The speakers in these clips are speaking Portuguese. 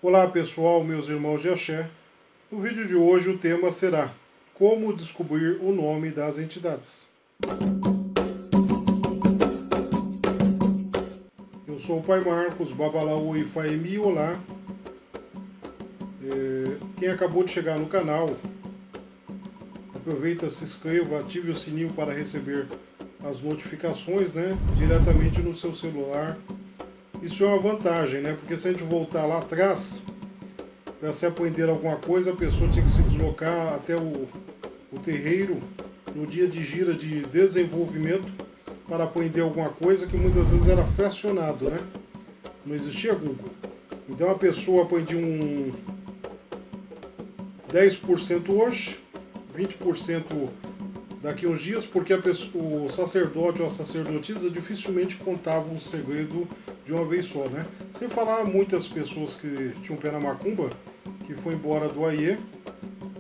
Olá pessoal, meus irmãos de Axé. No vídeo de hoje o tema será como descobrir o nome das entidades. Eu sou o Pai Marcos, Babalaú e Faemi, olá. Quem acabou de chegar no canal, aproveita, se inscreva, ative o sininho para receber as notificações, diretamente no seu celular. Isso é uma vantagem, porque se a gente voltar lá atrás, para se aprender alguma coisa, a pessoa tinha que se deslocar até o terreiro no dia de gira de desenvolvimento para aprender alguma coisa que muitas vezes era fracionado, Não existia Google. Então a pessoa aprendia 10% hoje, 20% daqui a uns dias, porque o sacerdote ou a sacerdotisa dificilmente contava um segredo de uma vez só, Sem falar muitas pessoas que tinham pé na macumba, que foi embora do Aie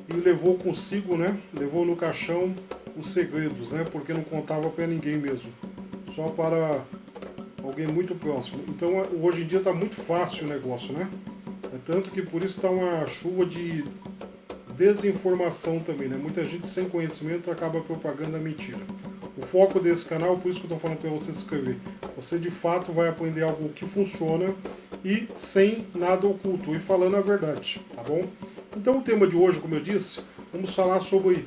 e levou consigo, levou no caixão os segredos, porque não contava para ninguém mesmo, só para alguém muito próximo. Então hoje em dia está muito fácil o negócio, É tanto que por isso está uma chuva de desinformação também, Muita gente sem conhecimento acaba propagando a mentira. O foco desse canal, por isso que eu estou falando para você se inscrever, você de fato vai aprender algo que funciona e sem nada oculto, e falando a verdade, tá bom? Então o tema de hoje, como eu disse, vamos falar sobre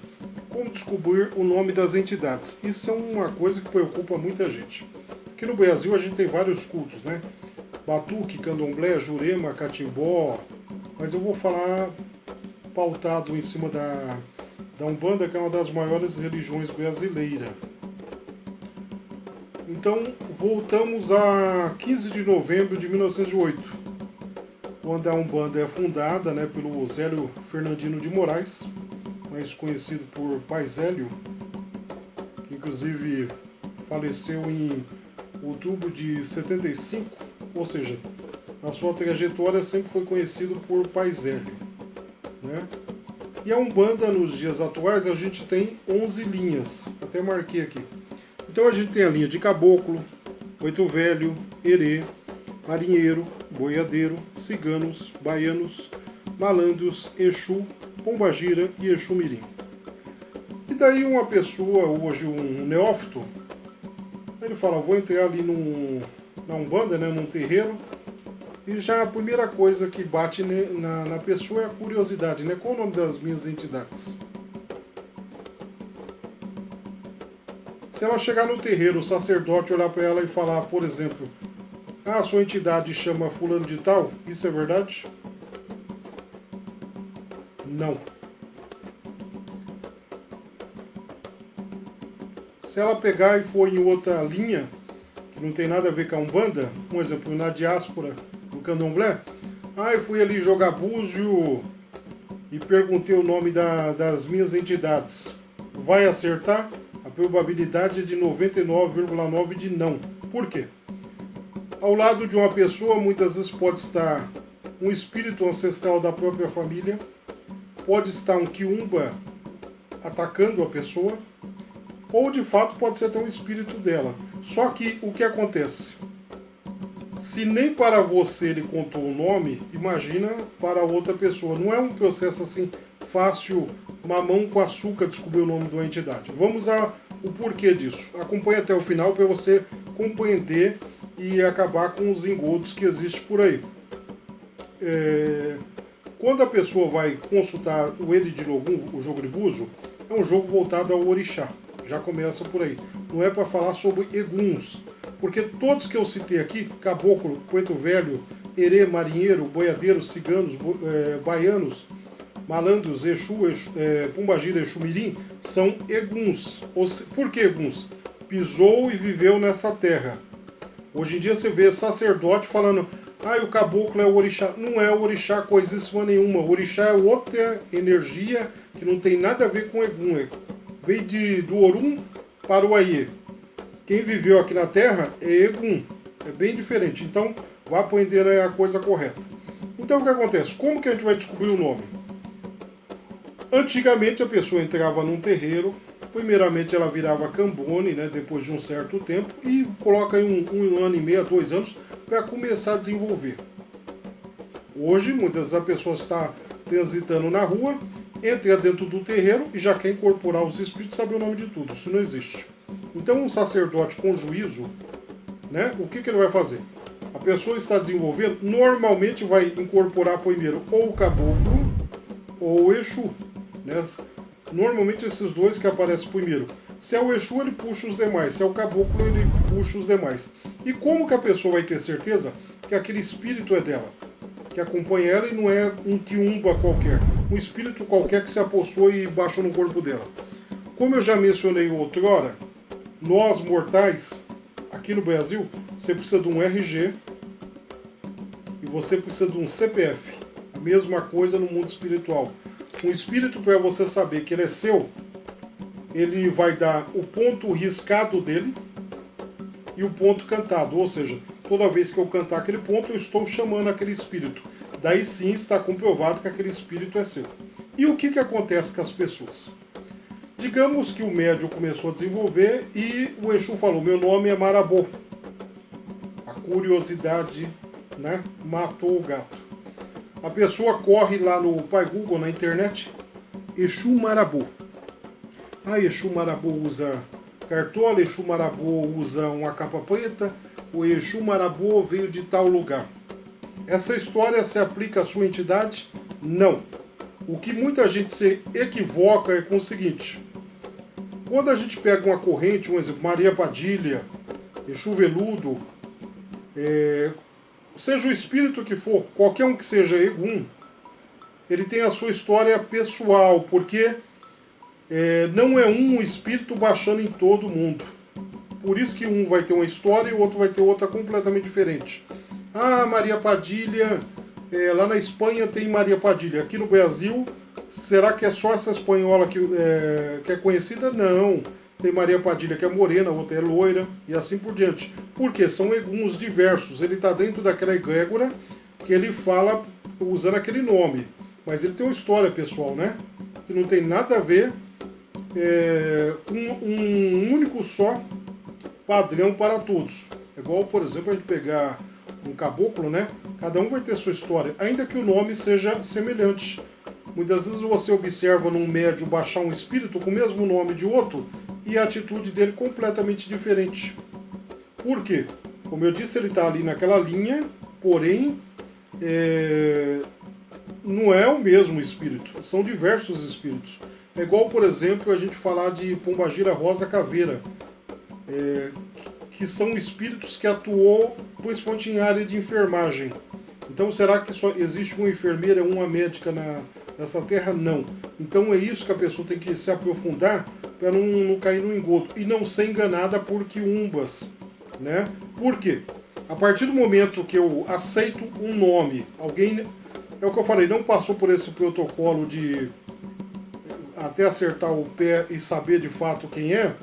como descobrir o nome das entidades. Isso é uma coisa que preocupa muita gente. Aqui no Brasil a gente tem vários cultos, Batuque, Candomblé, Jurema, Catimbó, mas eu vou falar pautado em cima da Umbanda, que é uma das maiores religiões brasileiras. Então, voltamos a 15 de novembro de 1908, quando a Umbanda é fundada pelo Zélio Fernandino de Moraes, mais conhecido por Pai Zélio, que inclusive faleceu em outubro de 75, ou seja, na sua trajetória sempre foi conhecido por Pai Zélio. E a Umbanda, nos dias atuais, a gente tem 11 linhas, até marquei aqui. Então a gente tem a linha de caboclo, oito velho, herê, marinheiro, boiadeiro, ciganos, baianos, malandros, exu, pombagira e exu mirim. E daí uma pessoa, hoje um neófito, ele fala, vou entrar ali na Umbanda, num terreiro, e já a primeira coisa que bate na pessoa é a curiosidade, Qual o nome das minhas entidades? Se ela chegar no terreiro, o sacerdote olhar para ela e falar, por exemplo, a sua entidade chama fulano de tal, isso é verdade? Não. Se ela pegar e for em outra linha, que não tem nada a ver com a Umbanda, por exemplo, na diáspora do Candomblé, eu fui ali jogar búzio e perguntei o nome das minhas entidades. Vai acertar? A probabilidade é de 99,9% de não. Por quê? Ao lado de uma pessoa, muitas vezes pode estar um espírito ancestral da própria família, pode estar um quiumba atacando a pessoa, ou de fato pode ser até um espírito dela. Só que o que acontece? Se nem para você ele contou o nome, imagina para outra pessoa. Não é um processo assim fácil, mamão com açúcar, descobrir o nome de uma entidade. Vamos ao porquê disso. Acompanhe até o final para você compreender e acabar com os engodos que existem por aí. Quando a pessoa vai consultar o Ele de Logum, o jogo de búzio, é um jogo voltado ao orixá. Já começa por aí. Não é para falar sobre eguns, porque todos que eu citei aqui, caboclo, preto velho, herê, marinheiro, boiadeiro, ciganos, baianos, malandros, exu, pombagira, exu mirim, são eguns. Por que eguns? Pisou e viveu nessa terra. Hoje em dia você vê sacerdote falando, o caboclo é o orixá. Não é o orixá coisíssima nenhuma. O orixá é outra energia que não tem nada a ver com egum. Veio do Orum para o Aie. Quem viveu aqui na Terra é Egum. É bem diferente. Então, vá aprender a coisa correta. Então, o que acontece? Como que a gente vai descobrir o nome? Antigamente, a pessoa entrava num terreiro. Primeiramente, ela virava cambone, depois de um certo tempo. E coloca aí um ano e meio, 2 anos, para começar a desenvolver. Hoje, muitas vezes a pessoa está transitando na rua, entra dentro do terreiro e já quer incorporar os espíritos e saber o nome de tudo. Isso não existe. Então, um sacerdote com juízo, né, o que ele vai fazer? A pessoa está desenvolvendo, normalmente vai incorporar primeiro ou o caboclo ou o Exu. Né? Normalmente esses dois que aparecem primeiro. Se é o Exu, ele puxa os demais. Se é o caboclo, ele puxa os demais. E como que a pessoa vai ter certeza que aquele espírito é dela? Que acompanha ela e não é um quiumba qualquer. Um espírito qualquer que se apossou e baixou no corpo dela. Como eu já mencionei outrora, nós mortais, aqui no Brasil, você precisa de um RG e você precisa de um CPF. A mesma coisa no mundo espiritual. Um espírito, para você saber que ele é seu, ele vai dar o ponto riscado dele e o ponto cantado. Ou seja, toda vez que eu cantar aquele ponto, eu estou chamando aquele espírito. Daí sim está comprovado que aquele espírito é seu. E o que acontece com as pessoas? Digamos que o médium começou a desenvolver e o Exu falou, meu nome é Marabô. A curiosidade, né, matou o gato. A pessoa corre lá no Pai Google, na internet, Exu Marabô. Ah, Exu Marabô usa cartola, Exu Marabô usa uma capa preta, o Exu Marabô veio de tal lugar. Essa história se aplica à sua entidade? Não. O que muita gente se equivoca é com o seguinte. Quando a gente pega uma corrente, um exemplo, Maria Padilha, Exu Veludo, seja o espírito que for, qualquer um que seja Egum, ele tem a sua história pessoal, porque não é um espírito baixando em todo mundo. Por isso que um vai ter uma história e o outro vai ter outra completamente diferente. Ah, Maria Padilha, lá na Espanha tem Maria Padilha. Aqui no Brasil, será que é só essa espanhola que é conhecida? Não. Tem Maria Padilha que é morena, a outra é loira e assim por diante. Porque são eguns diversos. Ele está dentro daquela egrégora que ele fala usando aquele nome. Mas ele tem uma história pessoal, né? Que não tem nada a ver com um único só padrão para todos. É igual, por exemplo, a gente pegar um caboclo, né? Cada um vai ter sua história, ainda que o nome seja semelhante. Muitas vezes você observa num médium baixar um espírito com o mesmo nome de outro e a atitude dele completamente diferente. Por quê? Como eu disse, ele está ali naquela linha, porém não é o mesmo espírito, são diversos espíritos. É igual, por exemplo, a gente falar de Pombagira Rosa Caveira, que são espíritos que atuou principalmente em área de enfermagem. Então, será que só existe uma enfermeira, uma médica nessa terra? Não. Então, é isso que a pessoa tem que se aprofundar para não cair no engodo e não ser enganada por quiumbas, né? Por quê? A partir do momento que eu aceito um nome, alguém, é o que eu falei, não passou por esse protocolo de até acertar o pé e saber de fato quem é,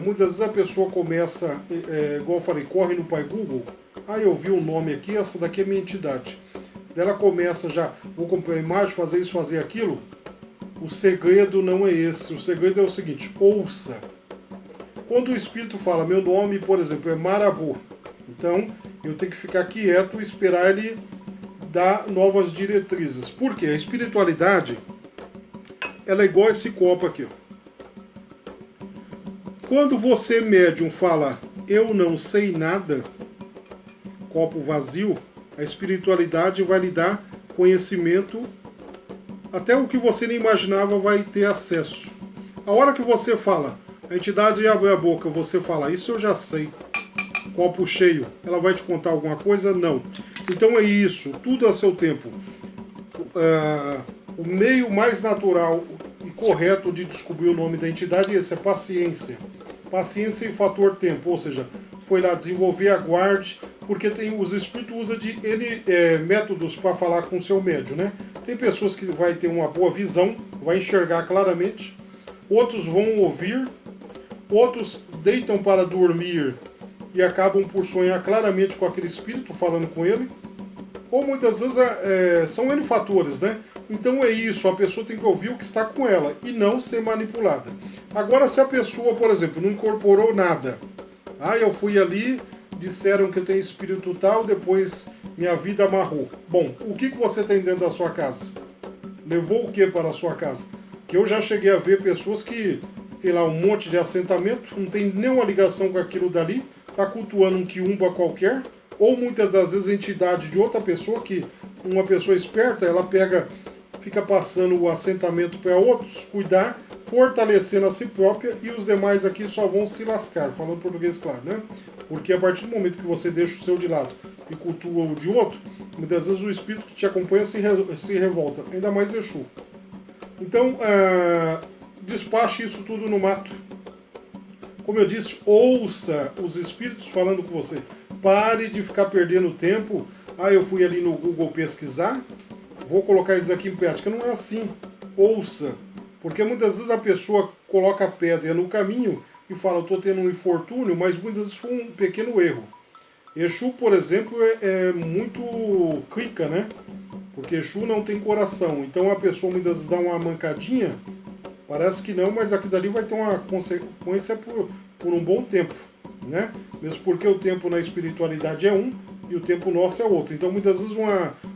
muitas vezes a pessoa começa, igual eu falei, corre no Pai Google, eu vi um nome aqui, essa daqui é minha entidade. Ela começa já, vou comprar imagem, fazer isso, fazer aquilo. O segredo não é esse, o segredo é o seguinte, ouça. Quando o espírito fala, meu nome, por exemplo, é Marabô, então eu tenho que ficar quieto e esperar ele dar novas diretrizes. Por quê? A espiritualidade, ela é igual a esse copo aqui, ó. Quando você, médium, fala, eu não sei nada, copo vazio, a espiritualidade vai lhe dar conhecimento, até o que você nem imaginava vai ter acesso. A hora que você fala, a entidade abre a boca, você fala, isso eu já sei, copo cheio, ela vai te contar alguma coisa? Não. Então é isso, tudo a seu tempo. O meio mais natural e correto de descobrir o nome da entidade é esse, é paciência. Paciência e fator tempo, ou seja, foi lá desenvolver, aguarde, porque os espíritos usam de N métodos para falar com o seu médium, né? Tem pessoas que vai ter uma boa visão, vai enxergar claramente, outros vão ouvir, outros deitam para dormir e acabam por sonhar claramente com aquele espírito falando com ele, ou muitas vezes são N fatores, né? Então é isso, a pessoa tem que ouvir o que está com ela e não ser manipulada. Agora, se a pessoa, por exemplo, não incorporou nada, eu fui ali, disseram que tem espírito tal, depois minha vida amarrou. Bom, o que você tem dentro da sua casa? Levou o que para a sua casa? Que eu já cheguei a ver pessoas que tem lá um monte de assentamento, não tem nenhuma ligação com aquilo dali, está cultuando um quiumba qualquer, ou muitas das vezes entidade de outra pessoa, que uma pessoa esperta, ela pega, fica passando o assentamento para outros, cuidar, fortalecendo a si própria, e os demais aqui só vão se lascar, falando português claro, né? Porque a partir do momento que você deixa o seu de lado e cultua o de outro, muitas vezes o espírito que te acompanha se revolta, ainda mais Exu. Então, despache isso tudo no mato. Como eu disse, ouça os espíritos falando com você. Pare de ficar perdendo tempo. Eu fui ali no Google pesquisar, vou colocar isso daqui em prática. Não é assim. Ouça. Porque muitas vezes a pessoa coloca a pedra no caminho e fala, eu estou tendo um infortúnio, mas muitas vezes foi um pequeno erro. Exu, por exemplo, é muito clica, né? Porque Exu não tem coração. Então a pessoa muitas vezes dá uma mancadinha, parece que não, mas aqui dali vai ter uma consequência por um bom tempo, né? Mesmo porque o tempo na espiritualidade é um e o tempo nosso é outro. Então muitas vezes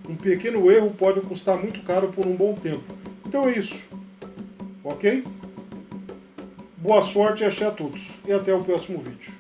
um pequeno erro pode custar muito caro por um bom tempo. Então é isso, ok? Boa sorte e axé a todos. E até o próximo vídeo.